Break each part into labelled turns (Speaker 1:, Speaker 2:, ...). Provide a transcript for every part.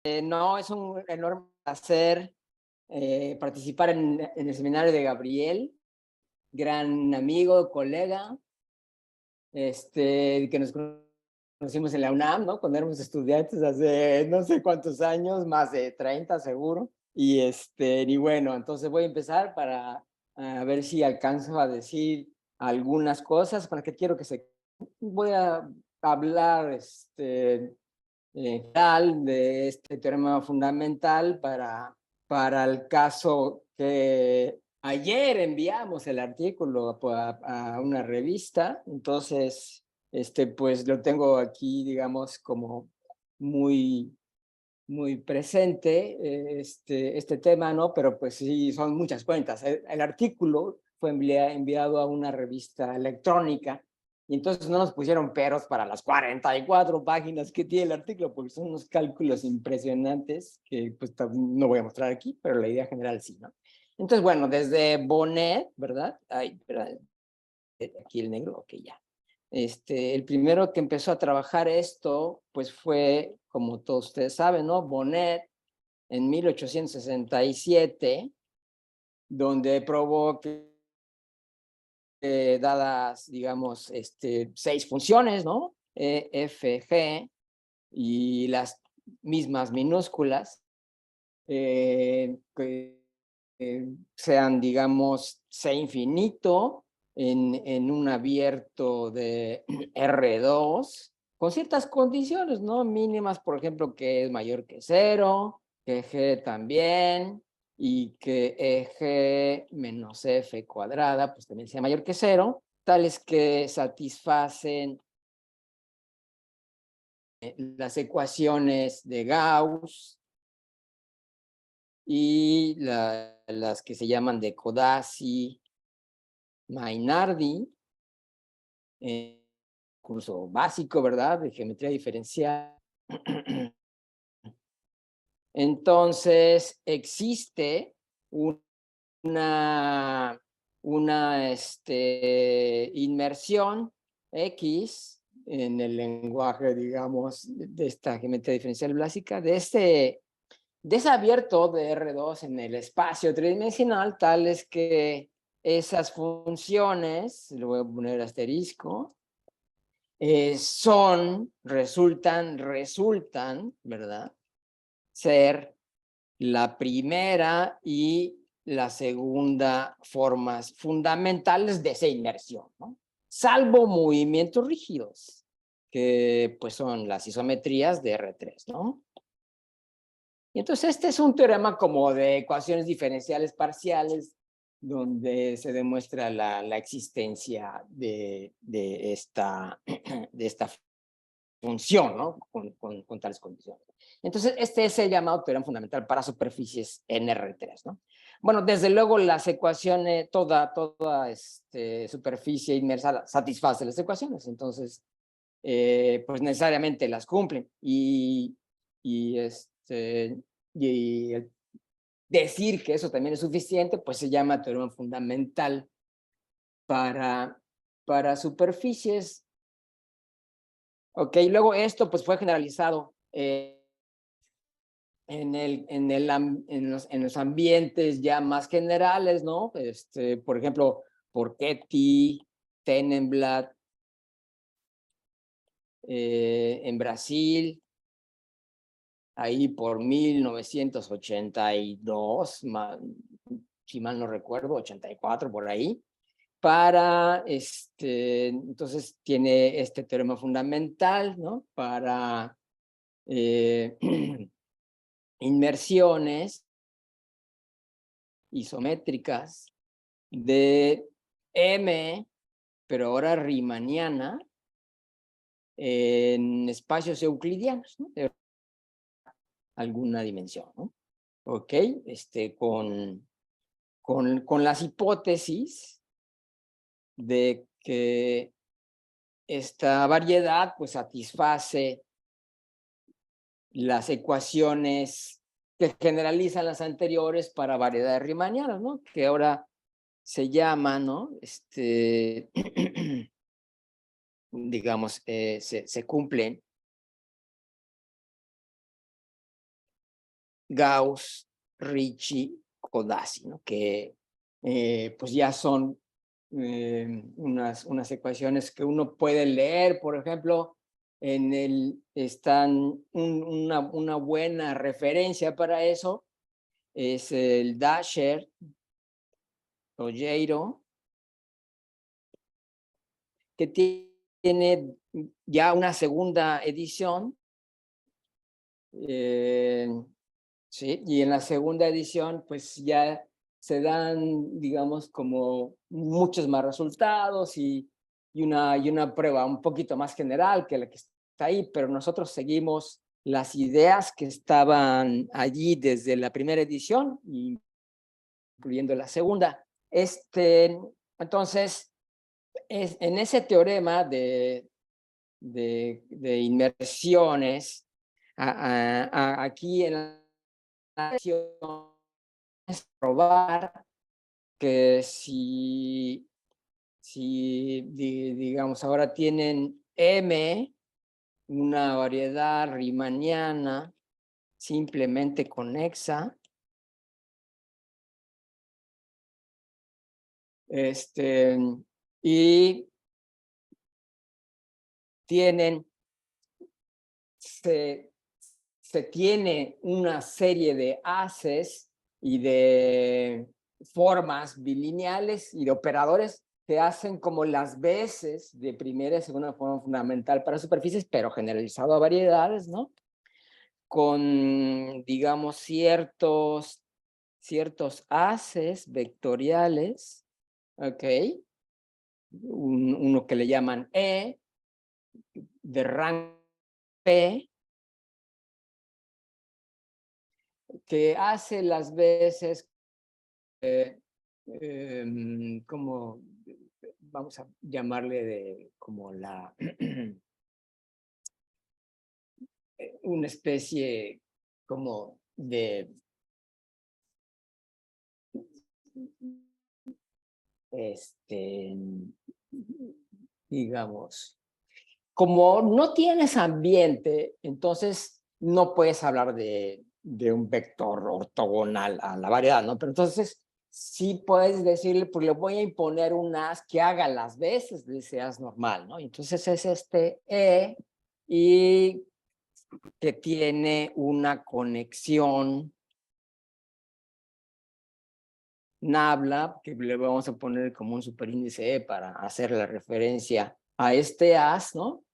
Speaker 1: No, es un enorme placer participar en el seminario de Gabriel, gran amigo, colega, que nos conocimos en la UNAM, ¿no? Cuando éramos estudiantes hace no sé cuántos años, más de 30 seguro. Y bueno, entonces voy a empezar para a ver si alcanzo a decir algunas cosas para que quiero que se... Voy a hablar tal de este teorema fundamental para el caso que ayer enviamos el artículo a una revista. Entonces, pues lo tengo aquí, digamos, como muy, muy presente, este tema, ¿no? Pero pues sí, son muchas cuentas. El artículo fue enviado a una revista electrónica y entonces no nos pusieron peros para las 44 páginas que tiene el artículo, porque son unos cálculos impresionantes que pues no voy a mostrar aquí, pero la idea general sí, ¿no? Entonces, bueno, desde Bonnet, ¿verdad? Ay, espera, aquí el negro, ok, ya. El primero que empezó a trabajar esto, pues fue, como todos ustedes saben, ¿no? Bonnet en 1867, donde probó que dadas, digamos, 6 funciones, ¿no? E, F, G, y las mismas minúsculas, que sean, digamos, C infinito en un abierto de R2, con ciertas condiciones, ¿no? Mínimas, por ejemplo, que es mayor que 0, que G también, y que G menos F cuadrada, pues también sea mayor que 0, tales que satisfacen las ecuaciones de Gauss y las que se llaman de Codazzi, Mainardi, curso básico, ¿verdad? De geometría diferencial. Entonces, existe una, una inmersión X en el lenguaje, digamos, de esta geometría diferencial básica, de ese abierto de R2 en el espacio tridimensional, tales que esas funciones, le voy a poner asterisco, resultan, ¿verdad? Ser la primera y la segunda formas fundamentales de esa inmersión, ¿no? Salvo movimientos rígidos, que pues son las isometrías de R3, ¿no? Y entonces este es un teorema como de ecuaciones diferenciales parciales, donde se demuestra la existencia de esta función, ¿no? Con tales condiciones. Entonces, este es el llamado teorema fundamental para superficies en R3, ¿no? Bueno, desde luego las ecuaciones, toda superficie inmersa satisface las ecuaciones, entonces, pues necesariamente las cumplen. Y, y decir que eso también es suficiente, pues se llama teorema fundamental para, para superficies. Ok, luego esto pues fue generalizado en los ambientes ya más generales, ¿no? Por ejemplo, Porchetti, Tenenblatt, en Brasil, ahí por 1982, si mal no recuerdo, 84 por ahí, entonces tiene este teorema fundamental, ¿no? Para inmersiones isométricas de M, pero ahora riemanniana, en espacios euclidianos, ¿no? De alguna dimensión, ¿no? Ok, con las hipótesis de que esta variedad pues satisface las ecuaciones que generalizan las anteriores para variedades riemannianas, ¿no? Que ahora se llama, ¿no? Digamos, se cumplen Gauss, Ricci, Codazzi, ¿no? Que pues ya son unas ecuaciones que uno puede leer, por ejemplo, están una buena referencia para eso, es el Dasher, Oyeiro, que tiene ya una segunda edición, sí, y en la segunda edición pues ya se dan, digamos, como muchos más resultados y una prueba un poquito más general que la que está ahí, pero nosotros seguimos las ideas que estaban allí desde la primera edición, incluyendo la segunda. Entonces, en ese teorema de inmersiones, aquí en la acción es probar que digamos, ahora tienen M, una variedad riemanniana simplemente conexa, y se tiene una serie de haces y de formas bilineales y de operadores que hacen como las veces de primera y segunda forma fundamental para superficies, pero generalizado a variedades, ¿no? Con, digamos, ciertos haces vectoriales, ¿ok? Uno que le llaman E, de rango P, que hace las veces como, vamos a llamarle como una especie como de, digamos, como no tienes ambiente, entonces no puedes hablar de un vector ortogonal a la variedad, ¿no? Pero entonces sí puedes decirle, pues le voy a imponer un as que haga las veces de ese as normal, ¿no? Entonces es este E y que tiene una conexión nabla, que le vamos a poner como un superíndice E para hacer la referencia a este as, ¿no?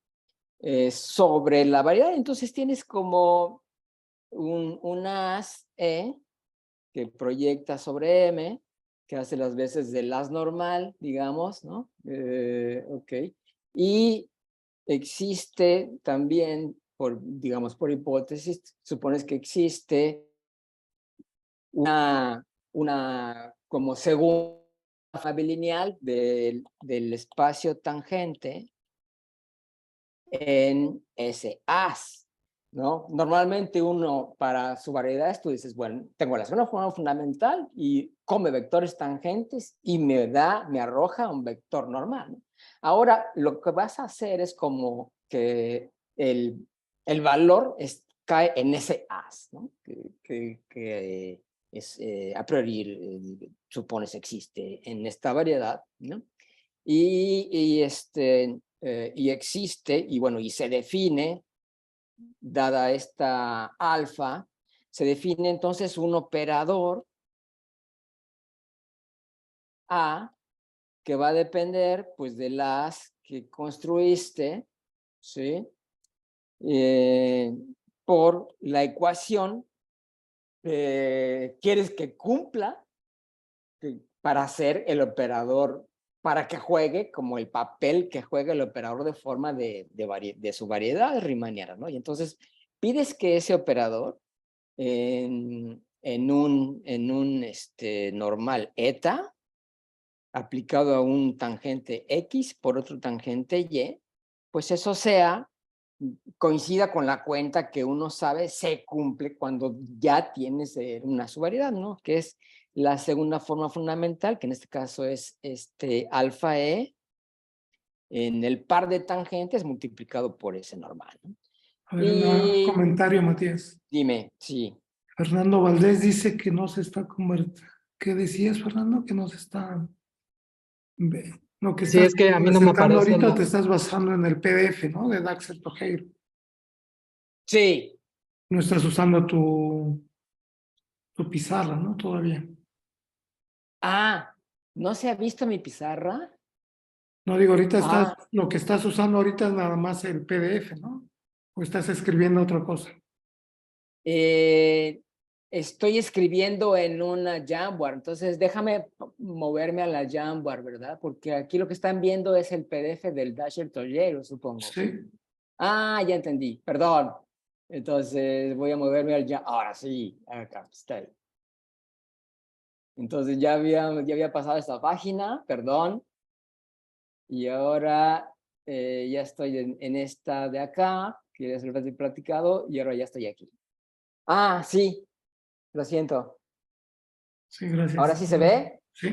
Speaker 1: Sobre la variedad. Entonces tienes como un as E que proyecta sobre M, que hace las veces del as normal, digamos, ¿no? Ok. Y existe también, digamos, por hipótesis, supones que existe una como segunda bilineal del espacio tangente en ese as, ¿no? Normalmente uno, para su variedad, tú dices, bueno, tengo la segunda forma fundamental y come vectores tangentes y me arroja un vector normal, ¿no? Ahora, lo que vas a hacer es como que el valor cae en ese as, ¿no? Que es, a priori, supones existe en esta variedad, ¿no? Y existe, y bueno, y se define, dada esta alfa, se define entonces un operador A que va a depender pues de las que construiste, ¿sí? Por la ecuación que quieres que cumpla para hacer el operador, para que juegue como el papel que juega el operador de forma de su variedad riemanniana, ¿no? Y entonces pides que ese operador en un normal eta, aplicado a un tangente X por otro tangente Y, pues eso coincida con la cuenta que uno sabe se cumple cuando ya tienes una subvariedad, ¿no? Que es la segunda forma fundamental, que en este caso es alfa E en el par de tangentes multiplicado por ese normal, ¿no?
Speaker 2: A ver, un
Speaker 1: Y
Speaker 2: comentario, Matías.
Speaker 1: dime, sí.
Speaker 2: Fernando Valdés dice que no se está convirtiendo. ¿Qué decías, Fernando? Que no se está. Lo que
Speaker 3: Sí,
Speaker 2: estás
Speaker 3: es que a mí no me
Speaker 2: presentando
Speaker 3: aparece
Speaker 2: ahorita
Speaker 3: la...
Speaker 2: te estás basando en el PDF, ¿no? De Daxel Tojeiro.
Speaker 1: Sí.
Speaker 2: No estás usando tu pizarra, ¿no? Todavía.
Speaker 1: Ah, ¿no se ha visto mi pizarra?
Speaker 2: No digo, ahorita estás,
Speaker 1: Ah,
Speaker 2: lo que estás usando ahorita es nada más el PDF, ¿no? O estás escribiendo otra cosa.
Speaker 1: eh, estoy escribiendo en una Jamboard, entonces déjame moverme a la Jamboard, ¿verdad? Porque aquí lo que están viendo es el PDF del Dasher Toyero, supongo.
Speaker 2: Sí.
Speaker 1: Ah, ya entendí, perdón. Entonces voy a moverme al Jamboard. Ahora sí, acá está. Entonces ya había pasado esta página, perdón. Y ahora ya estoy en esta de acá, que es el que he platicado, y ahora ya estoy aquí. Ah, sí, lo siento.
Speaker 2: Sí, gracias.
Speaker 1: ¿Ahora sí se ve
Speaker 2: Sí,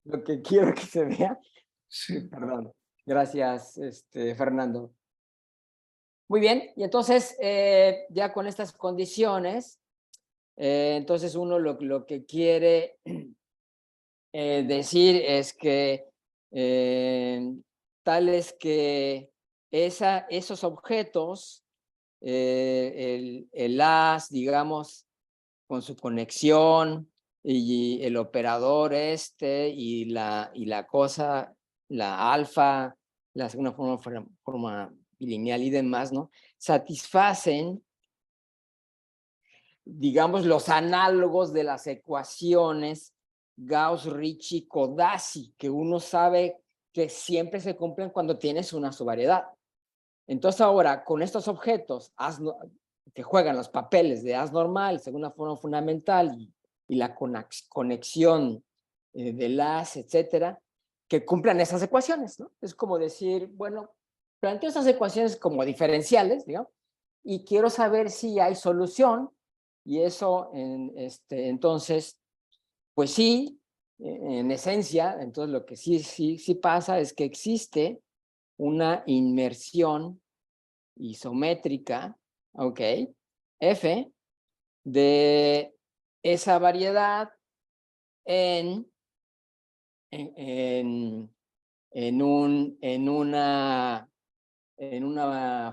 Speaker 1: lo que quiero que se vea?
Speaker 2: sí.
Speaker 1: Perdón. Gracias, Fernando. Muy bien, y entonces ya con estas condiciones, entonces uno lo que quiere decir es que tal es que esos objetos, el haz, digamos, con su conexión y el operador y la cosa, la alfa, la segunda forma bilineal y demás, ¿no? Satisfacen, digamos, los análogos de las ecuaciones Gauss-Ricci-Codazzi, que uno sabe que siempre se cumplen cuando tienes una subvariedad. Entonces ahora, con estos objetos que juegan los papeles de haz normal, segunda forma fundamental y la conexión del haz, etcétera, que cumplan esas ecuaciones, ¿no? Es como decir, bueno, planteo esas ecuaciones como diferenciales, digamos, y quiero saber si hay solución, y eso, entonces, pues sí, en esencia, entonces lo que sí pasa es que existe una inmersión isométrica, ¿ok? F de esa variedad en, en, en una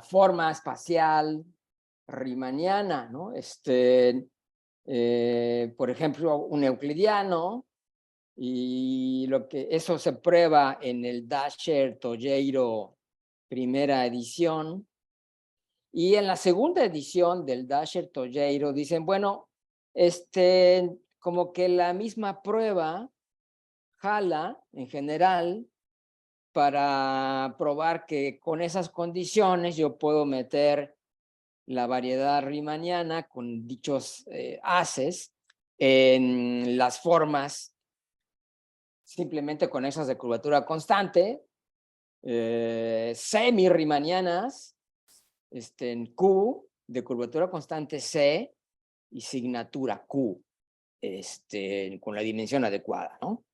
Speaker 1: forma espacial riemanniana, ¿no? Por ejemplo, un euclidiano, y eso se prueba en el Dasher Tojeiro primera edición. Y en la segunda edición del Dasher Tojeiro dicen, bueno, como que la misma prueba jala en general para probar que con esas condiciones yo puedo meter la variedad riemanniana con dichos haces en las formas simplemente conexas de curvatura constante, semi-riemannianas, en Q de curvatura constante C y signatura Q, con la dimensión adecuada, ¿no?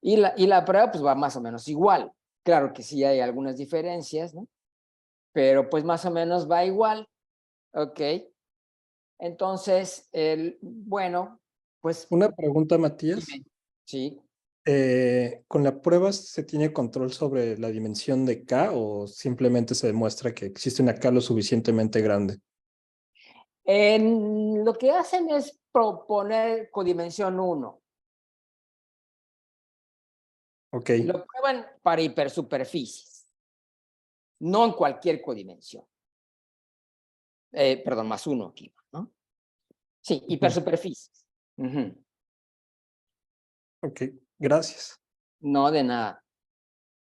Speaker 1: Y la prueba pues va más o menos igual. Claro que sí hay algunas diferencias, ¿no? Pero pues más o menos va igual, ¿ok? Entonces, bueno, pues
Speaker 4: Una pregunta, Matías.
Speaker 1: dime. Sí.
Speaker 4: ¿Con la prueba se tiene control sobre la dimensión de K o simplemente se demuestra que existe una K lo suficientemente grande?
Speaker 1: Lo que hacen es proponer codimensión 1.
Speaker 4: Ok,
Speaker 1: Lo prueban para hipersuperficies, no en cualquier codimensión. Perdón, más 1 aquí, ¿no? Sí,
Speaker 4: ujú,
Speaker 1: hipersuperficies. Ujú.
Speaker 4: ok, gracias.
Speaker 1: No de nada.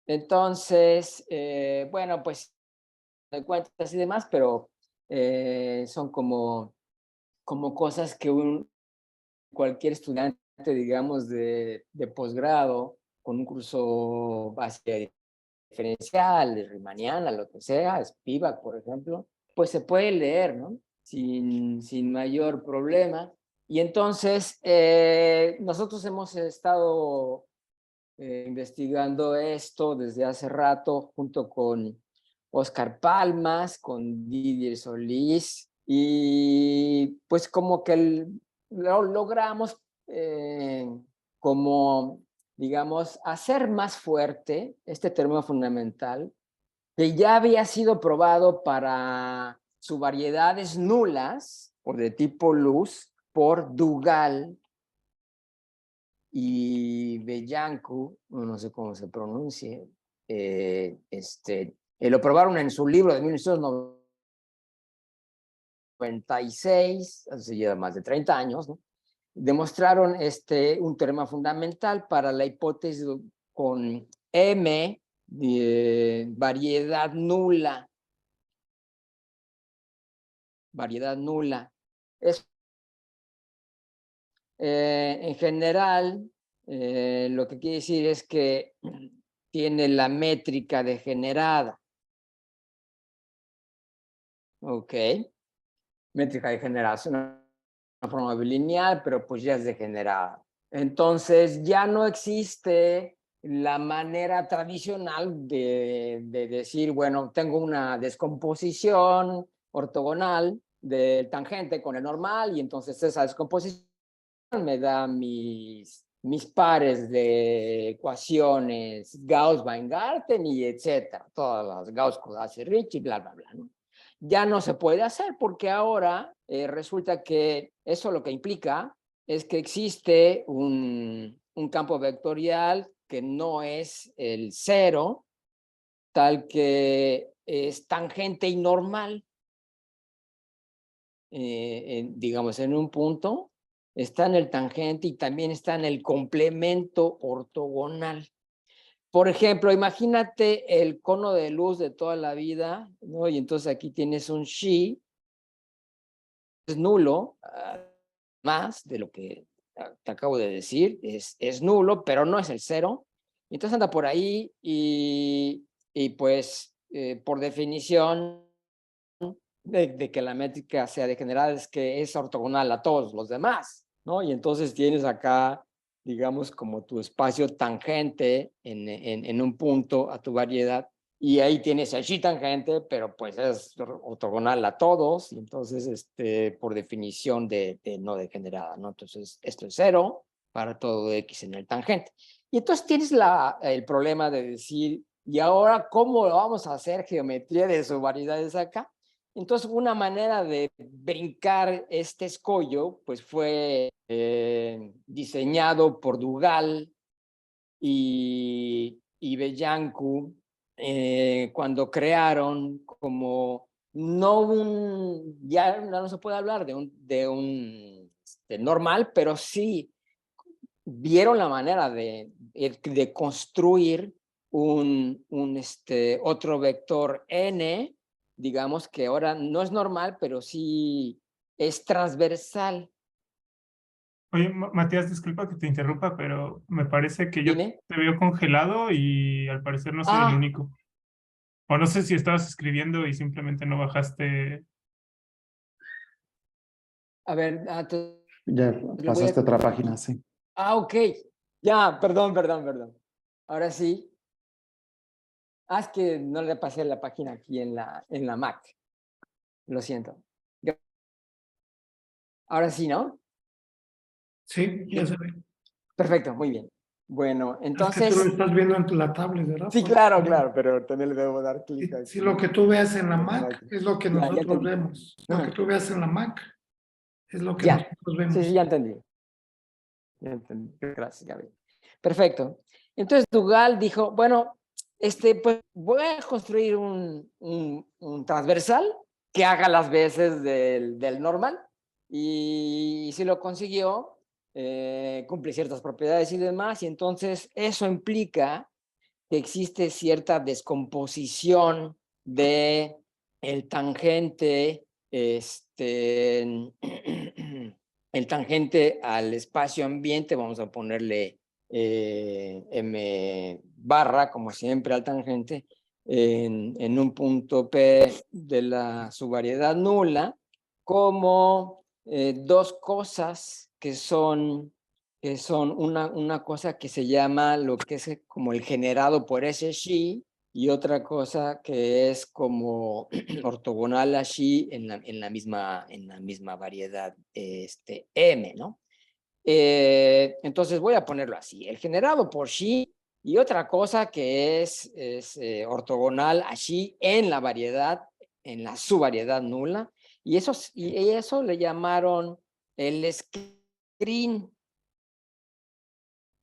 Speaker 1: Entonces, bueno, pues de cuentas y demás, pero son como cosas que cualquier estudiante, digamos, de posgrado, con un curso base diferencial, de Riemanniana, lo que sea, Spivak, por ejemplo, pues se puede leer, ¿no? Sin mayor problema. Y entonces, nosotros hemos estado investigando esto desde hace rato junto con Oscar Palmas, con Didier Solís, y pues como que logramos como, digamos, hacer más fuerte este término fundamental que ya había sido probado para subvariedades nulas o de tipo luz por Dugal y Beyancu, no sé cómo se pronuncie, lo probaron en su libro de 1996, hace ya más de 30 años, ¿no? Demostraron un teorema fundamental para la hipótesis con M de variedad nula. Variedad nula. En general, lo que quiere decir es que tiene la métrica degenerada. Ok. Métrica degenerada es una forma bilineal, pero pues ya es degenerada. Entonces ya no existe la manera tradicional de decir, bueno, tengo una descomposición ortogonal del tangente con el normal y entonces esa descomposición me da mis pares de ecuaciones Gauss-Weingarten y etcétera, todas las Gauss-Kudasi-Ricci y bla, bla, bla, ¿no? Ya no se puede hacer porque ahora resulta que eso lo que implica es que existe un campo vectorial que no es el cero, tal que es tangente y normal, digamos, en un punto, está en el tangente y también está en el complemento ortogonal. Por ejemplo, imagínate el cono de luz de toda la vida, ¿no? Y entonces aquí tienes un xi, es nulo, más de lo que te acabo de decir, es nulo, pero no es el cero. Entonces anda por ahí y pues, por definición, de que la métrica sea degenerada es que es ortogonal a todos los demás, ¿no? Y entonces tienes acá, digamos, como tu espacio tangente en un punto a tu variedad, y ahí tienes el xi tangente, pero pues es ortogonal a todos, y entonces, por definición de no degenerada, ¿no? Entonces, esto es cero para todo x en el tangente. Y entonces tienes el problema de decir, ¿y ahora cómo vamos a hacer geometría de subvariedades acá? Entonces, una manera de brincar este escollo, pues fue diseñado por Dugal y Beyancu cuando crearon como ya no se puede hablar de un normal, pero sí vieron la manera de construir otro vector n, digamos que ahora no es normal, pero sí es transversal.
Speaker 3: Oye, Matías, disculpa que te interrumpa, pero me parece que yo
Speaker 1: ¿Tiene?
Speaker 3: te veo congelado y al parecer no soy el único. O no sé si estabas escribiendo y simplemente no bajaste.
Speaker 1: A ver,
Speaker 5: Ya
Speaker 1: lo voy
Speaker 5: pasaste a otra página, sí.
Speaker 1: ok. Ya, perdón. Ahora sí. Es que no le pasé la página aquí en la Mac. Lo siento. Ahora sí, ¿no?
Speaker 2: Sí, ya se ve.
Speaker 1: Perfecto, muy bien. Bueno,
Speaker 2: Es que tú lo
Speaker 1: entonces,
Speaker 2: estás viendo en la tablet, ¿verdad?
Speaker 1: sí,
Speaker 2: Pues,
Speaker 1: claro, pero también le debo dar clic
Speaker 2: si
Speaker 1: aquí.
Speaker 2: lo que tú veas en la Mac es lo que
Speaker 1: Ya
Speaker 2: nosotros
Speaker 1: entendí.
Speaker 2: vemos. Lo que tú veas en la Mac es lo que
Speaker 1: Ya,
Speaker 2: nosotros
Speaker 1: sí,
Speaker 2: vemos.
Speaker 1: ya entendí. Ya entendí. Gracias, Gabriel. Perfecto. Entonces Dugal dijo, bueno, pues voy a construir un transversal que haga las veces del normal. Y si lo consiguió, cumple ciertas propiedades y demás, y entonces eso implica que existe cierta descomposición de el tangente, el tangente al espacio ambiente, vamos a ponerle m barra, como siempre, al tangente, en un punto P de la subvariedad nula, como dos cosas que son una cosa que se llama lo que es como el generado por ese xi y otra cosa que es como ortogonal a Xi en la misma variedad M, ¿no? Entonces voy a ponerlo así, el generado por Xi y otra cosa que es ortogonal a Xi en la variedad, en la subvariedad nula, y eso le llamaron el screen.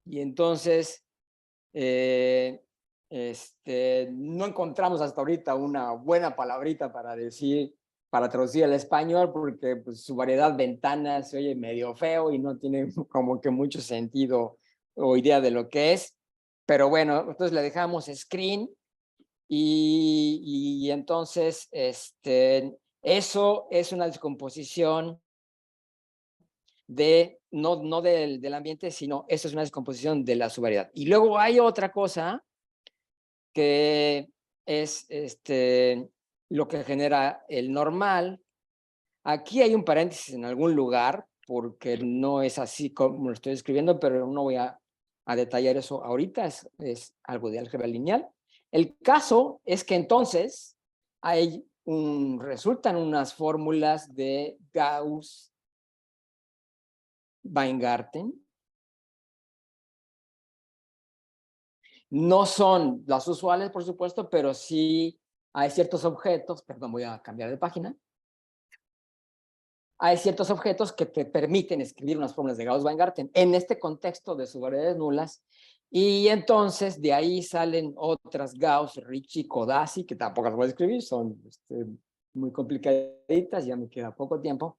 Speaker 1: Y entonces no encontramos hasta ahorita una buena palabrita para traducir al español, porque pues, su variedad ventana se oye medio feo y no tiene como que mucho sentido o idea de lo que es. Pero bueno, entonces le dejamos screen y entonces eso es una descomposición no del ambiente, sino eso es una descomposición de la subvariedad. Y luego hay otra cosa que es lo que genera el normal. Aquí hay un paréntesis en algún lugar, porque no es así como lo estoy escribiendo, pero no voy a detallar eso ahorita, es algo de álgebra lineal. El caso es que entonces resultan unas fórmulas de Gauss-Weingarten. No son las usuales, por supuesto, pero sí hay ciertos objetos, perdón, voy a cambiar de página. Hay ciertos objetos que te permiten escribir unas fórmulas de Gauss-Weingarten en este contexto de subvariedades nulas, y entonces de ahí salen otras Gauss, Ricci, Codazzi, que tampoco las voy a escribir, son muy complicaditas, ya me queda poco tiempo,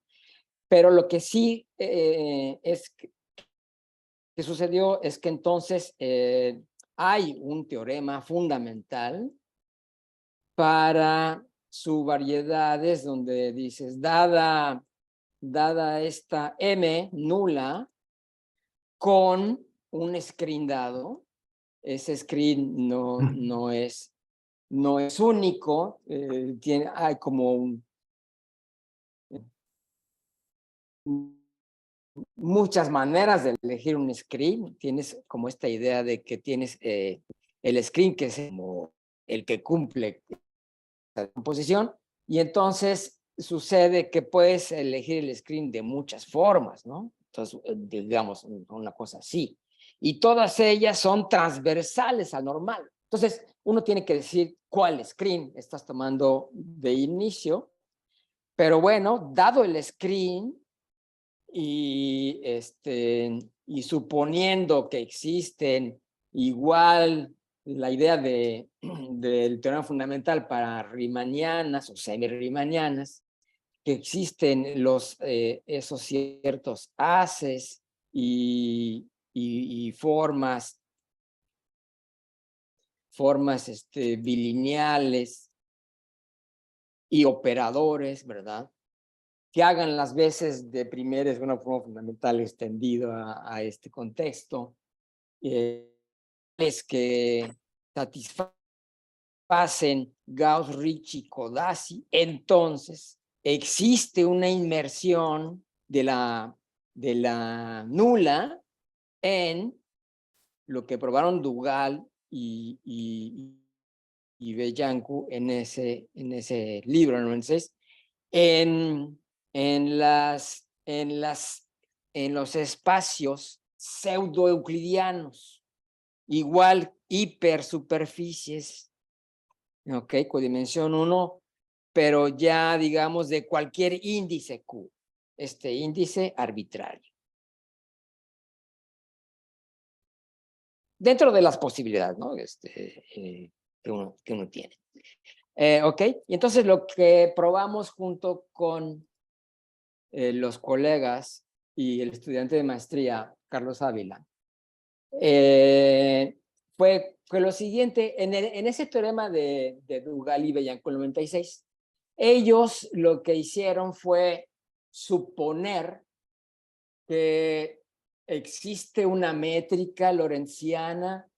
Speaker 1: pero lo que sí es que sucedió es que entonces hay un teorema fundamental para subvariedades donde dices, dada esta M nula con un screen dado, ese screen no es único, hay como muchas maneras de elegir un screen. Tienes como esta idea de que tienes el screen que es como el que cumple la composición, y entonces sucede que puedes elegir el screen de muchas formas, ¿no? Entonces, digamos, una cosa así. Y todas ellas son transversales al normal. Entonces, uno tiene que decir cuál screen estás tomando de inicio, pero bueno, dado el screen y suponiendo que existen igual la idea del teorema fundamental para riemannianas o semi-riemannianas, que existen esos ciertos haces y formas bilineales y operadores, ¿verdad?, que hagan las veces de primeres de una forma fundamental extendido a este contexto, es que satisfacen Gauss, Ricci, Codazzi, entonces existe una inmersión de la nula en lo que probaron Dugal y Beyancu en ese libro, ¿no? Entonces, en los espacios pseudo-euclidianos, igual hipersuperficies, ¿ok? Codimensión 1, pero ya digamos de cualquier índice Q, índice arbitrario. Dentro de las posibilidades, ¿no? Que uno tiene. ¿Ok? Y entonces lo que probamos junto con los colegas y el estudiante de maestría, Carlos Ávila, fue lo siguiente. En ese teorema de Dugal y Beyancourt 96, ellos lo que hicieron fue suponer que existe una métrica lorentziana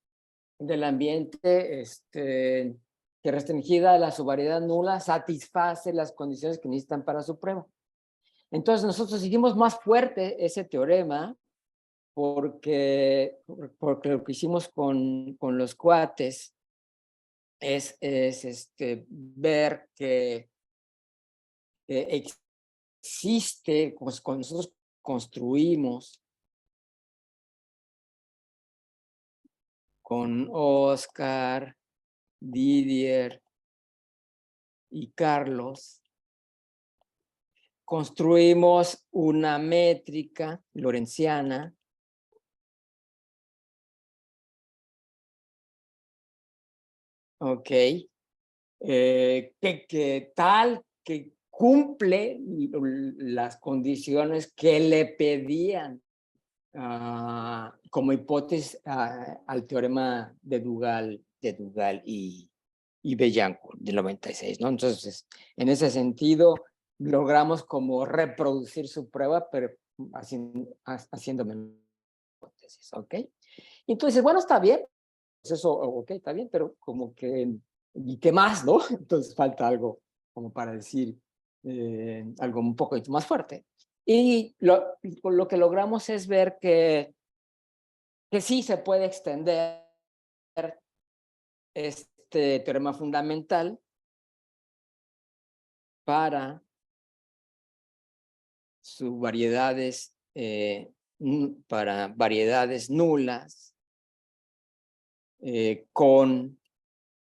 Speaker 1: del ambiente que restringida a la subvariedad nula satisface las condiciones que necesitan para su prueba. Entonces nosotros hicimos más fuerte ese teorema porque lo que hicimos con los cuates es ver que existe, pues, cuando nosotros construimos con Oscar, Didier y Carlos, construimos una métrica lorentziana que tal que cumple las condiciones que le pedían como hipótesis al teorema de Dugal y Betancourt del 96, ¿no? Entonces, en ese sentido, logramos como reproducir su prueba, pero haciendo menos hipótesis, ¿ok? Entonces, bueno, está bien, pues eso, ok, está bien, pero como que, ¿y qué más, no? Entonces falta algo como para decir algo un poco más fuerte. Y lo que logramos es ver que sí se puede extender este teorema fundamental para sus variedades, para variedades nulas, con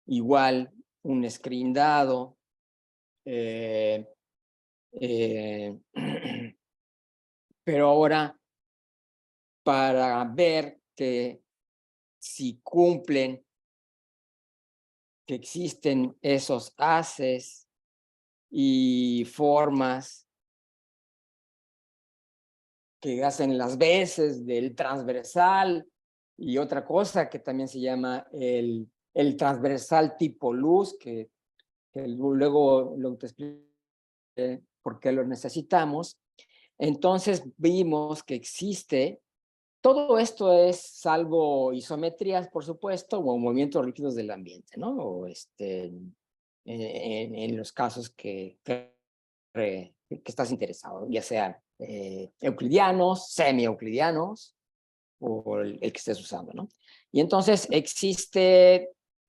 Speaker 1: igual un screen dado, pero ahora para ver que si cumplen, que existen esos haces y formas que hacen las veces del transversal y otra cosa que también se llama el transversal tipo luz, que luego te explico por qué lo necesitamos. Entonces vimos que existe, todo esto es salvo isometrías, por supuesto, o movimientos líquidos del ambiente, ¿no? O en los casos que estás interesado, ya sean euclidianos, semi-euclidianos, o el que estés usando, ¿no? Y entonces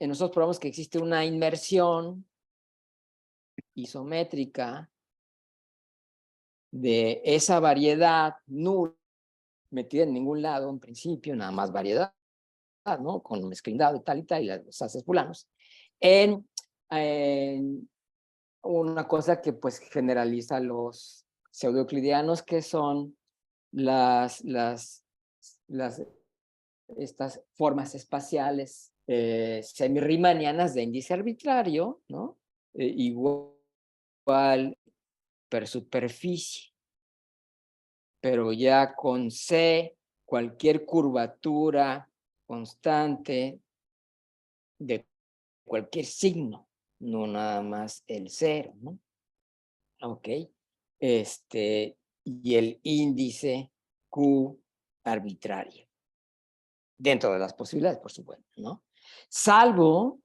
Speaker 1: nosotros probamos que existe una inmersión isométrica de esa variedad nula metida en ningún lado en principio, nada más variedad, ¿no? Con un escrindado y tal, y los haces fulanos, en una cosa que pues generaliza los pseudoeuclidianos, que son estas formas espaciales semirriemannianas de índice arbitrario, ¿no? Igual per superficie, pero ya con C, cualquier curvatura constante de cualquier signo, no nada más el cero, ¿no? Ok. Y el índice Q arbitrario, dentro de las posibilidades, por supuesto, ¿no? Salvo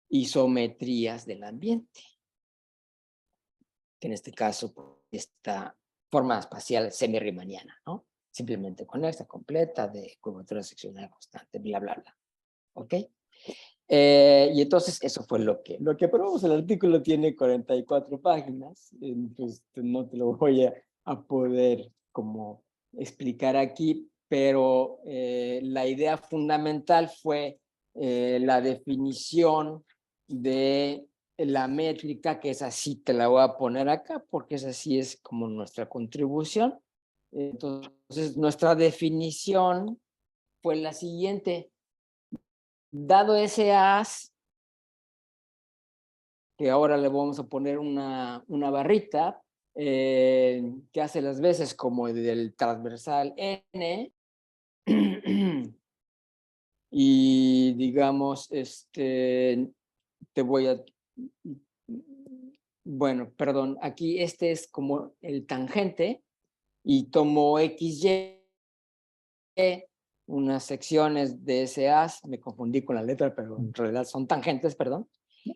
Speaker 1: isometrías del ambiente, que en este caso esta forma espacial semi-riemanniana, ¿no? Simplemente conexa, completa, de curvatura seccional constante, bla, bla, bla. ¿Ok? Y entonces eso fue lo que probamos. El artículo tiene 44 páginas, entonces no te lo voy a poder como explicar aquí, pero la idea fundamental fue la definición de la métrica, que es así, te la voy a poner acá, porque es así, es como nuestra contribución. Entonces, nuestra definición fue la siguiente. Dado ese as, que ahora le vamos a poner una barrita, que hace las veces como del transversal n, y digamos, te voy a... Bueno, perdón, aquí este es como el tangente, y tomo XY, unas secciones de ese as, me confundí con la letra, pero en realidad son tangentes, perdón.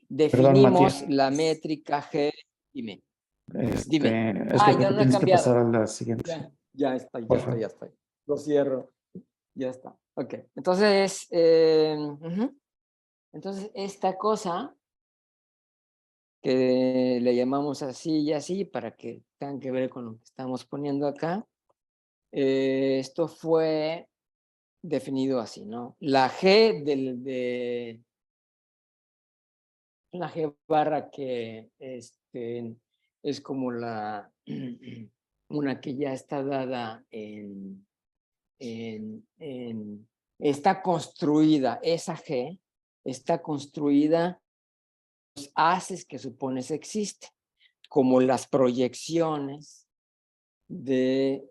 Speaker 1: Definimos
Speaker 5: Matías.
Speaker 1: la métrica G. Dime. Dime.
Speaker 5: Es que creo
Speaker 1: Ya
Speaker 5: que
Speaker 1: no ha
Speaker 5: tienes que pasar
Speaker 1: cambiado.
Speaker 5: a la siguiente.
Speaker 1: Ya está,
Speaker 5: Por favor.
Speaker 1: ya está. Lo cierro. Ya está. Ok. Entonces, Entonces, esta cosa que le llamamos así y así para que tengan que ver con lo que estamos poniendo acá, esto fue definido así, ¿no? La G la G barra que es como una que ya está dada está construida, esa G está construida los haces que supones existen, como las proyecciones de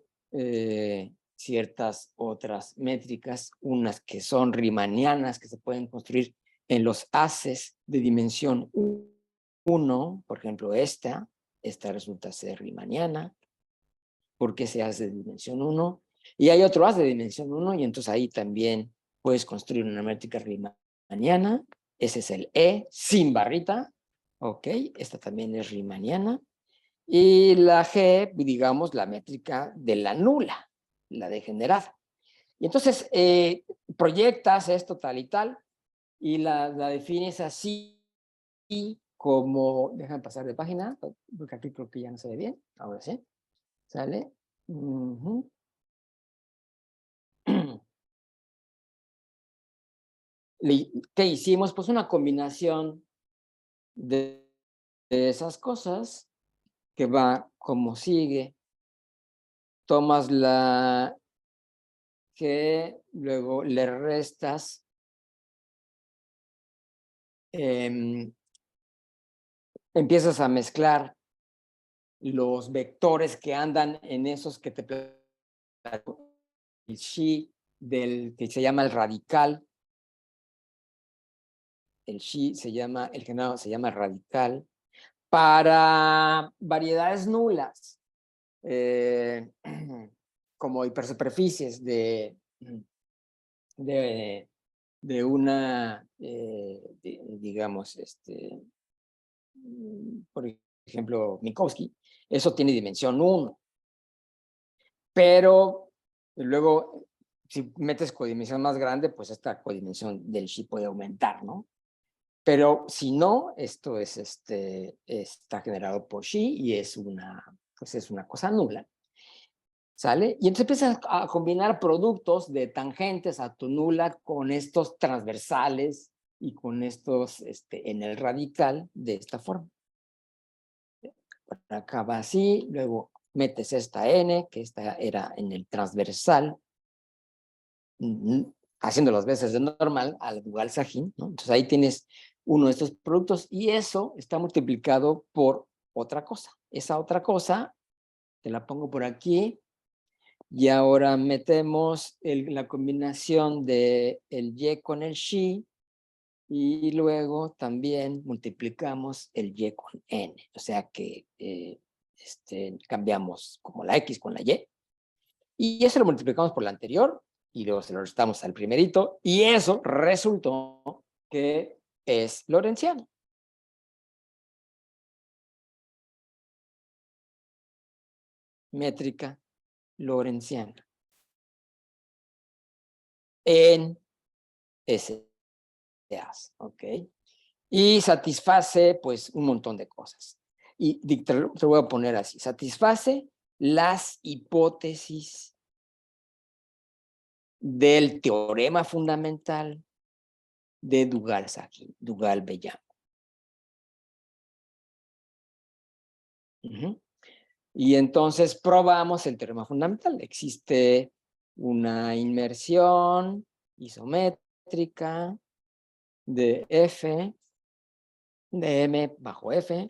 Speaker 1: ciertas otras métricas, unas que son riemannianas, que se pueden construir en los haces de dimensión 1, por ejemplo, esta resulta ser riemanniana, porque se hace de dimensión 1, y hay otro haz de dimensión 1, y entonces ahí también puedes construir una métrica riemanniana. Ese es el E sin barrita, ok, esta también es riemanniana, y la G, digamos, la métrica de la nula, la degenerada. Y entonces proyectas esto tal y tal, y la defines así como, déjame pasar de página, porque aquí creo que ya no se ve bien, ahora sí, ¿sale? ¿Qué hicimos? Pues una combinación de esas cosas que va como sigue. Tomas la que luego le restas empiezas a mezclar los vectores que andan en esos que te platico, el xi del que se llama el radical, el xi se llama, el generado se llama radical, para variedades nulas, como hipersuperficies de una, digamos, por ejemplo, Minkowski, eso tiene dimensión 1. Pero luego, si metes codimensión más grande, pues esta codimensión del xi puede aumentar, ¿no? Pero si no, esto es está generado por xi y pues es una cosa nula. ¿Sale? Y entonces empiezas a combinar productos de tangentes a tu nula con estos transversales y con estos en el radical de esta forma. Acá va así, luego metes esta n, que esta era en el transversal, haciendo las veces de normal al dual Sahn, ¿no? Entonces ahí tienes uno de estos productos y eso está multiplicado por otra cosa. Esa otra cosa, te la pongo por aquí, y ahora metemos la combinación de el y con el xi, y luego también multiplicamos el y con n. O sea que cambiamos como la x con la y eso lo multiplicamos por la anterior, y luego se lo restamos al primerito, y eso resultó que es lorentziano. Métrica lorentziana. En SEAs, ¿ok? Y satisface, pues, un montón de cosas. Y te lo voy a poner así. Satisface las hipótesis del teorema fundamental de Dugal-Sahn, Dugal-Bellam. Y entonces probamos el teorema fundamental. Existe una inmersión isométrica de F, de M bajo F.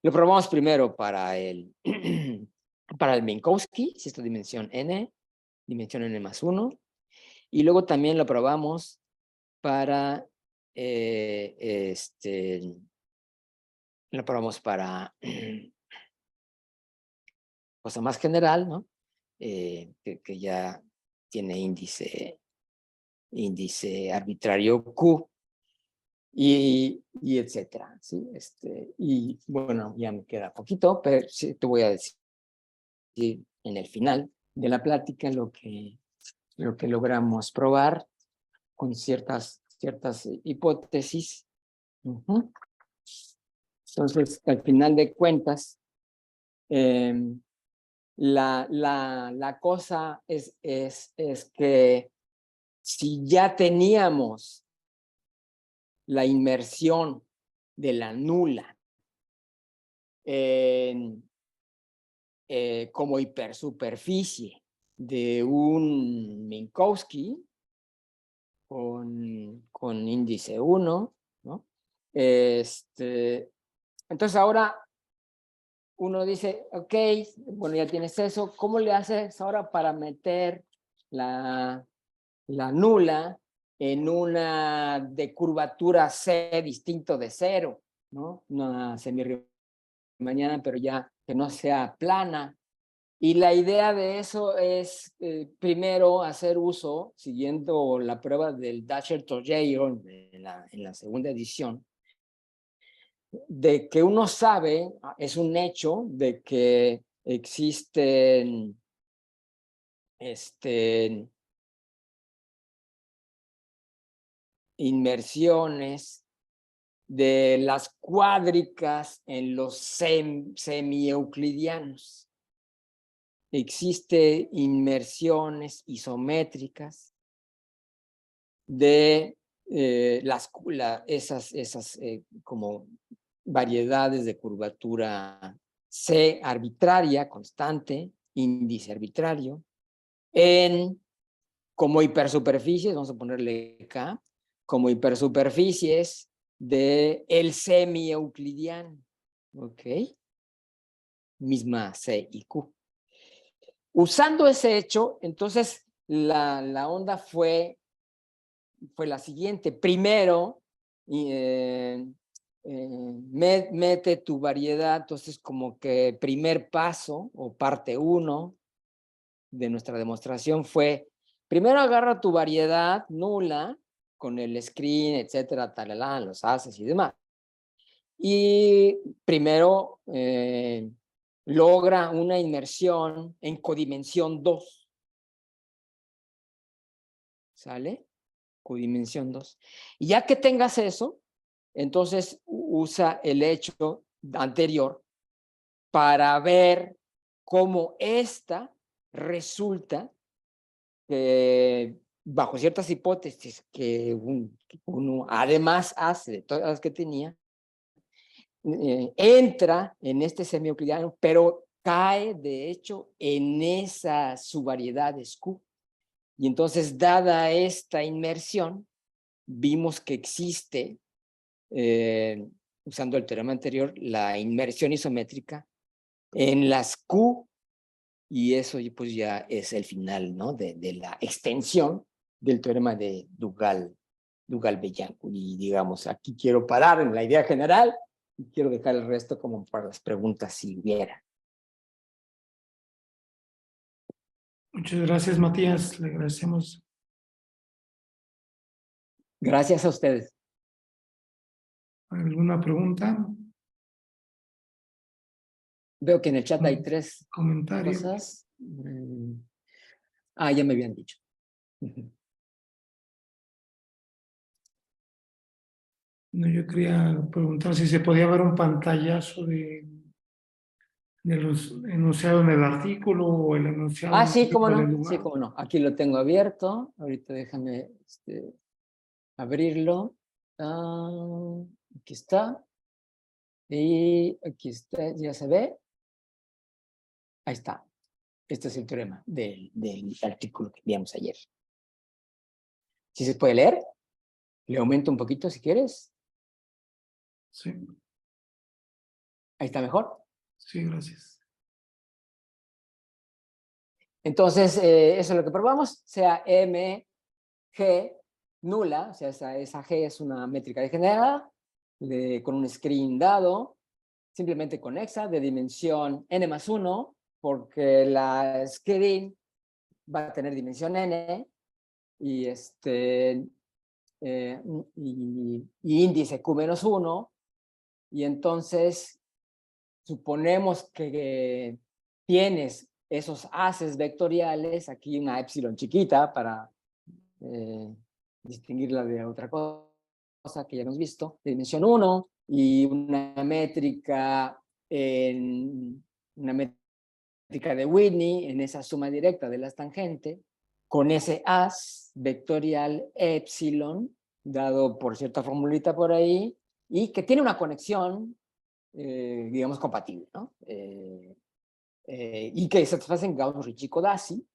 Speaker 1: Lo probamos primero para el Minkowski, si es tu dimensión n más 1. Y luego también lo probamos para lo probamos para cosa más general, ¿no? Que ya tiene índice arbitrario Q y etcétera, ¿sí? Y bueno, ya me queda poquito, pero sí te voy a decir en el final de la plática lo que logramos probar. con ciertas hipótesis. Entonces, al final de cuentas, la cosa es que si ya teníamos la inmersión de la nula como hipersuperficie de un Minkowski con índice 1, ¿no? Entonces ahora uno dice, ok, bueno, ya tienes eso, ¿cómo le haces ahora para meter la nula en una de curvatura C distinto de 0, ¿no? Una semirriemanniana, pero ya que no sea plana. Y la idea de eso es, primero, hacer uso, siguiendo la prueba del Dasher-Tojeiro en la segunda edición, de que uno sabe, es un hecho, de que existen inmersiones de las cuádricas en los semi-euclidianos. Existen inmersiones isométricas de esas como variedades de curvatura C arbitraria, constante, índice arbitrario, como hipersuperficies, vamos a ponerle K, como hipersuperficies del semi-euclidiano, ¿ok? Misma C y Q. Usando ese hecho, entonces la onda fue la siguiente. Primero, mete tu variedad, entonces como que primer paso o parte 1 de nuestra demostración fue, primero agarra tu variedad nula con el screen, etcétera, talala, los haces y demás. Y primero logra una inmersión en codimensión 2. ¿Sale? Codimensión 2. Y ya que tengas eso, entonces usa el hecho anterior para ver cómo esta resulta bajo ciertas hipótesis que uno además hace de todas las que tenía, entra en este semi-euclidiano, pero cae de hecho en esas subvariedades Q. Y entonces, dada esta inmersión, vimos que existe, usando el teorema anterior, la inmersión isométrica en las Q, y eso pues ya es el final, ¿no? de la extensión del teorema de Dugal-Beyancourt. Y digamos, aquí quiero parar en la idea general y quiero dejar el resto como para las preguntas si hubiera.
Speaker 2: Muchas gracias, Matías. Le agradecemos.
Speaker 1: Gracias a ustedes.
Speaker 2: ¿Alguna pregunta?
Speaker 1: Veo que en el chat hay 3
Speaker 2: comentario.
Speaker 1: cosas. Ya me habían dicho.
Speaker 2: No, yo quería preguntar si se podía ver un pantallazo de los enunciados en el artículo o el enunciado en
Speaker 1: Sí, cómo
Speaker 2: del
Speaker 1: no.
Speaker 2: lugar.
Speaker 1: Sí, cómo no. Aquí lo tengo abierto. Ahorita déjame abrirlo. Aquí está. Y aquí está. ¿Ya se ve? Ahí está. Este es el teorema del artículo que vimos ayer. ¿Sí se puede leer? Le aumento un poquito si quieres.
Speaker 2: Sí.
Speaker 1: Ahí está mejor.
Speaker 2: Sí, gracias.
Speaker 1: Entonces, eso es lo que probamos. Sea M, G, nula. O sea, esa G es una métrica degenerada con un screen dado, simplemente conexa de dimensión n+1, porque la screen va a tener dimensión n y y índice q-1, y entonces suponemos que tienes esos haces vectoriales, aquí una epsilon chiquita para distinguirla de otra cosa que ya hemos visto, de dimensión 1, y una métrica de Whitney en esa suma directa de las tangentes, con ese haz vectorial epsilon, dado por cierta formulita por ahí, y que tiene una conexión, digamos, compatible, ¿no? Y que satisfacen Gauss-Ricci-Codazzi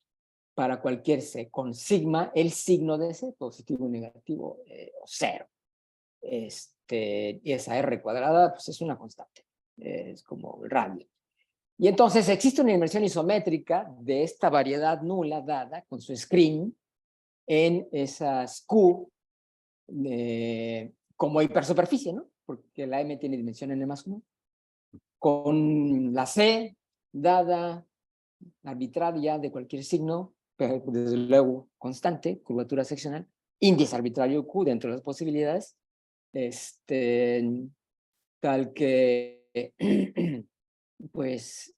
Speaker 1: para cualquier C, con sigma, el signo de C, positivo, negativo o cero. Y esa R cuadrada, pues es una constante, es como el radio. Y entonces existe una inmersión isométrica de esta variedad nula dada con su screen en esas Q como hipersuperficie, ¿no? Porque la M tiene dimensión n+1. Con la C dada arbitraria de cualquier signo, pero desde luego constante, curvatura seccional, índice arbitrario Q dentro de las posibilidades, tal que pues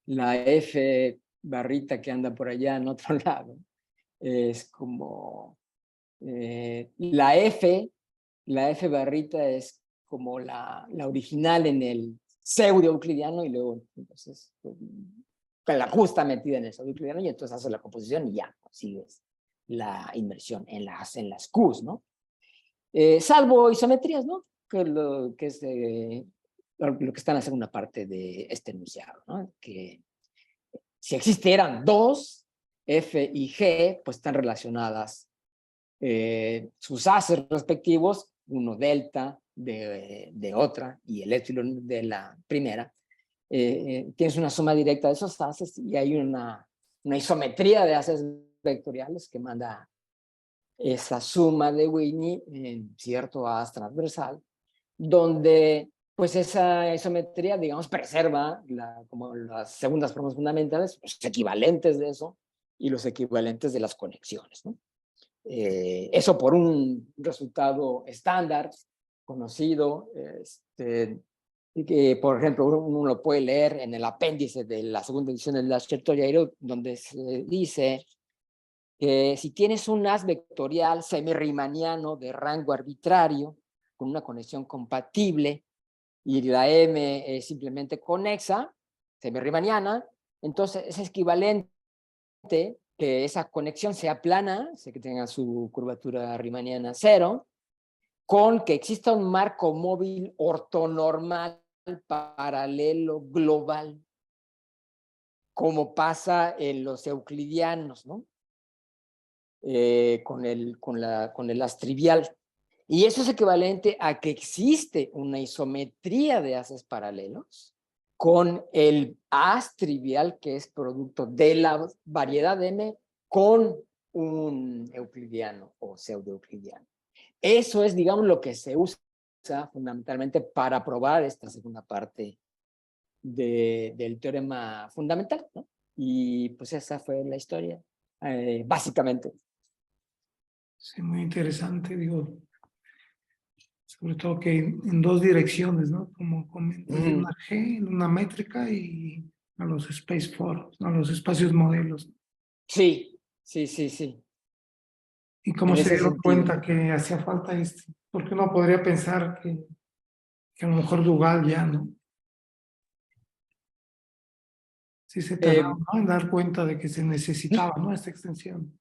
Speaker 1: la F barrita que anda por allá en otro lado es como la F barrita es como la original en el pseudo euclidiano, y luego entonces la justa metida en el pseudo euclidiano, y entonces hace la composición y ya consigues la inmersión en las Qs, ¿no? Salvo isometrías, ¿no? Que es lo que está en la segunda parte de este enunciado, ¿no? Que si existieran dos, F y G, pues están relacionadas sus haces respectivos, uno delta de otra y el epsilon de la primera. Tienes una suma directa de esos haces y hay una isometría de haces vectoriales que manda esa suma de Whitney en cierto haz transversal, donde pues esa isometría, digamos, preserva como las segundas formas fundamentales, los equivalentes de eso y los equivalentes de las conexiones, ¿no? Eso por un resultado estándar, conocido, y que, por ejemplo, uno lo puede leer en el apéndice de la segunda edición de la Chertoyero, donde se dice que si tienes un haz vectorial semiriemanniano de rango arbitrario, con una conexión compatible, y la M es simplemente conexa, semiriemanniana, entonces es equivalente que esa conexión sea plana, que tenga su curvatura riemanniana 0, con que exista un marco móvil ortonormal paralelo global, como pasa en los euclidianos, ¿no? Con el haz trivial. Y eso es equivalente a que existe una isometría de haces paralelos con el haz trivial, que es producto de la variedad M con un euclidiano o pseudo-euclidiano. Eso es, digamos, lo que se usa fundamentalmente para probar esta segunda parte del teorema fundamental, ¿no? Y pues esa fue la historia, básicamente.
Speaker 2: Sí, muy interesante, digo, sobre todo que en dos direcciones, ¿no? Como comentas, en una G, en una métrica y a los space forms, a los espacios modelos.
Speaker 1: Sí.
Speaker 2: ¿Y cómo
Speaker 1: En
Speaker 2: se
Speaker 1: ese
Speaker 2: dieron
Speaker 1: sentido.
Speaker 2: cuenta que hacía falta esto? Porque uno podría pensar que a lo mejor Dugal ya, ¿no? Sí se tardaron, ¿no? En dar cuenta de que se necesitaba, ¿no? Esta extensión.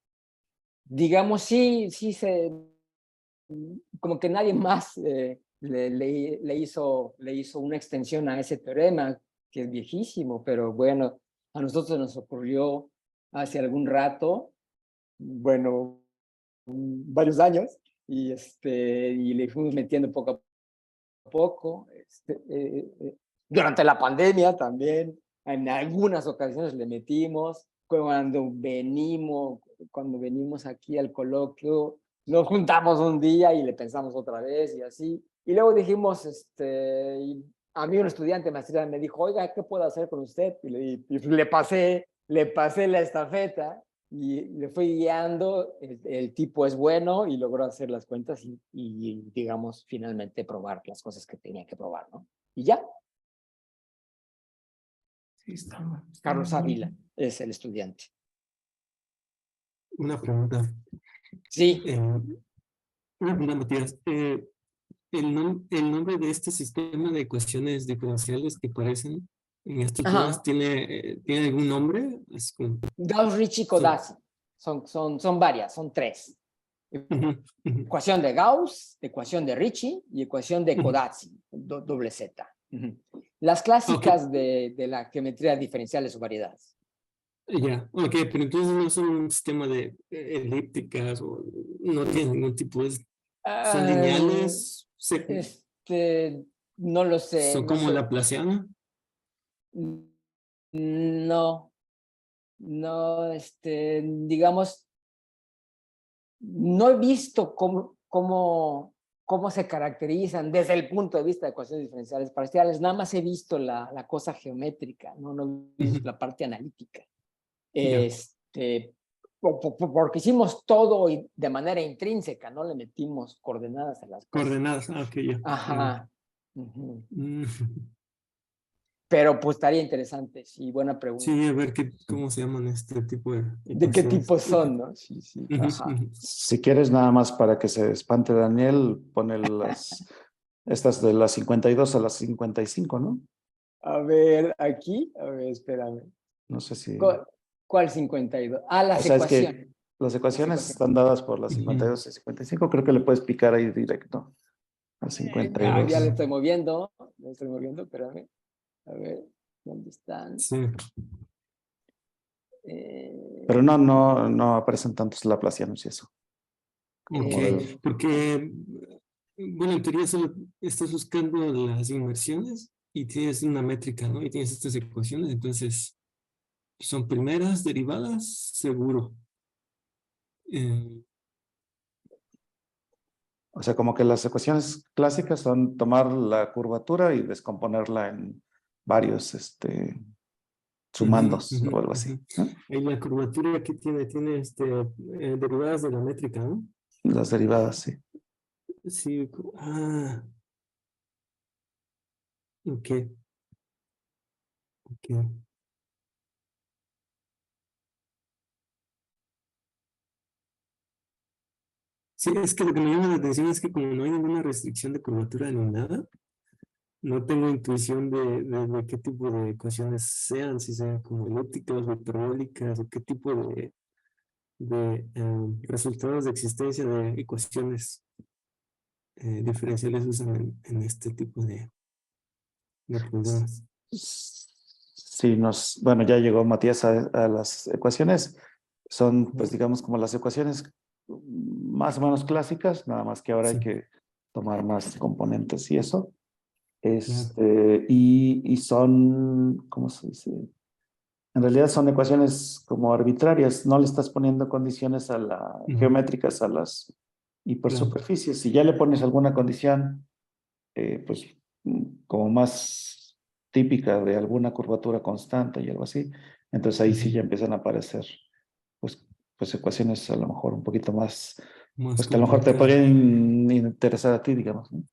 Speaker 1: Digamos, sí, como que nadie más le hizo una extensión a ese teorema, que es viejísimo, pero bueno, a nosotros nos ocurrió hace algún rato, bueno, varios años, y le fuimos metiendo poco a poco. Durante la pandemia también, en algunas ocasiones le metimos. Cuando venimos aquí al coloquio, nos juntamos un día y le pensamos otra vez y así. Y luego dijimos, a mí un estudiante de maestría me dijo, oiga, ¿qué puedo hacer con usted? Y le pasé la estafeta y le fui guiando. El tipo es bueno y logró hacer las cuentas y digamos, finalmente probar las cosas que tenía que probar, ¿no? Y ya.
Speaker 2: Sí, está
Speaker 1: Carlos
Speaker 2: muy
Speaker 1: Ávila es el estudiante.
Speaker 5: Una pregunta.
Speaker 1: Sí,
Speaker 6: Una pregunta, Matías. El nombre de este sistema de ecuaciones diferenciales que parecen en estructuras
Speaker 1: ajá.
Speaker 6: ¿tiene algún nombre? Es como,
Speaker 1: Gauss-Ricci-Codazzi. Son varias, son tres.
Speaker 6: ujú, ujú,
Speaker 1: Ecuación de Gauss, ecuación de Ricci y ecuación de
Speaker 6: ujú.
Speaker 1: Codazzi, doble Z. Ujú. Las
Speaker 6: Ok,
Speaker 1: clásicas de la geometría diferencial de sus variedades.
Speaker 6: ya, ok, pero entonces no son un sistema de elípticas o no tienen ningún tipo de... ¿Son
Speaker 1: Ah,
Speaker 6: lineales?
Speaker 1: no lo sé,
Speaker 6: ¿Son
Speaker 1: no
Speaker 6: como
Speaker 1: sé.
Speaker 6: laplaciana?
Speaker 1: No, no, digamos, no he visto cómo se caracterizan desde el punto de vista de ecuaciones diferenciales parciales. Nada más he visto la cosa geométrica, no he visto
Speaker 6: Ujú,
Speaker 1: la parte analítica.
Speaker 6: ya,
Speaker 1: Porque hicimos todo de manera intrínseca, no le metimos coordenadas a las cosas.
Speaker 6: coordenadas, ok, ya.
Speaker 1: Ajá. Ujú.
Speaker 6: Mm,
Speaker 1: Pero pues estaría interesante, sí, buena pregunta.
Speaker 6: sí, a ver cómo se llaman este tipo de
Speaker 1: ¿De qué
Speaker 6: ecuaciones.
Speaker 1: tipo son, no? Sí, sí,
Speaker 6: Ujú,
Speaker 1: ajá.
Speaker 6: ujú.
Speaker 5: Si quieres nada más para que se espante Daniel, pone estas de las 52 a las 55, ¿no?
Speaker 1: A ver, aquí, a ver, espérame.
Speaker 5: No sé si...
Speaker 1: ¿Cuál 52?
Speaker 5: O
Speaker 1: Las
Speaker 5: sea, es
Speaker 1: ecuaciones.
Speaker 5: que las
Speaker 1: Las
Speaker 5: ecuaciones
Speaker 1: ecuaciones.
Speaker 5: están dadas por las
Speaker 6: Ujú.
Speaker 5: 52 y 55. Creo que le puedes picar ahí directo a
Speaker 1: Ya le
Speaker 5: 52.
Speaker 1: estoy moviendo, espérame. A ver, ¿dónde están?
Speaker 6: Sí,
Speaker 5: Pero
Speaker 1: Eh,
Speaker 5: no aparecen tantos laplacianos y eso.
Speaker 6: ok,
Speaker 5: Como
Speaker 1: eh,
Speaker 5: del...
Speaker 6: porque, bueno, en teoría solo estás buscando las inversiones y tienes una métrica, ¿no? Y tienes estas ecuaciones, entonces son primeras, derivadas, seguro. Eh,
Speaker 5: O sea, como que las ecuaciones clásicas son tomar la curvatura y descomponerla en varios
Speaker 6: ujú,
Speaker 5: sumandos
Speaker 6: ujú,
Speaker 5: o algo así,
Speaker 6: ujú.
Speaker 5: ¿no?
Speaker 6: Y la curvatura aquí tiene derivadas de la métrica, ¿no?
Speaker 5: Las derivadas, sí.
Speaker 6: Sí, ok, ok. Sí, es que lo que me llama la atención es que como no hay ninguna restricción de curvatura ni nada, no tengo intuición de qué tipo de ecuaciones sean, si sean como elípticas o hiperbólicas, o qué tipo de resultados de existencia de ecuaciones diferenciales usan en este tipo de problemas.
Speaker 5: Sí, bueno, ya llegó Matías a las ecuaciones. Son, pues,
Speaker 6: ¿No?
Speaker 5: digamos, como las ecuaciones más o menos clásicas, nada más que ahora hay
Speaker 6: Sí,
Speaker 5: que tomar más componentes y eso.
Speaker 6: claro.
Speaker 5: Y son, ¿cómo se dice? En realidad son ecuaciones como arbitrarias, no le estás poniendo condiciones
Speaker 6: Ujú,
Speaker 5: geométricas a las
Speaker 6: claro.
Speaker 5: hipersuperficies. Si ya le pones alguna condición, pues como más típica de alguna curvatura constante y algo así, entonces ahí sí
Speaker 6: Ujú.
Speaker 5: ya empiezan a aparecer pues, pues ecuaciones a lo mejor un poquito más,
Speaker 6: Más
Speaker 5: pues que a lo mejor te
Speaker 6: complicadas.
Speaker 5: podrían interesar a ti, digamos, ¿no?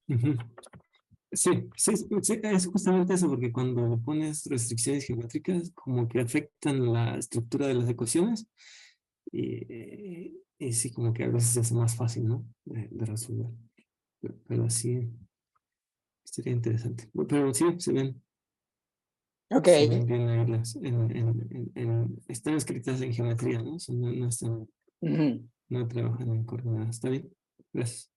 Speaker 6: Ujú. Sí, sí, sí, es justamente eso, porque cuando le pones restricciones geométricas, como que afectan la estructura de las ecuaciones, y sí, como que a veces es más fácil, ¿no? De resolver. Pero sí, sería interesante. Pero sí,
Speaker 1: ok.
Speaker 6: se ven bien ahí están escritas en geometría, ¿no? O sea, no
Speaker 1: Ujú.
Speaker 6: no trabajan en coordenadas. ¿Está bien? Gracias.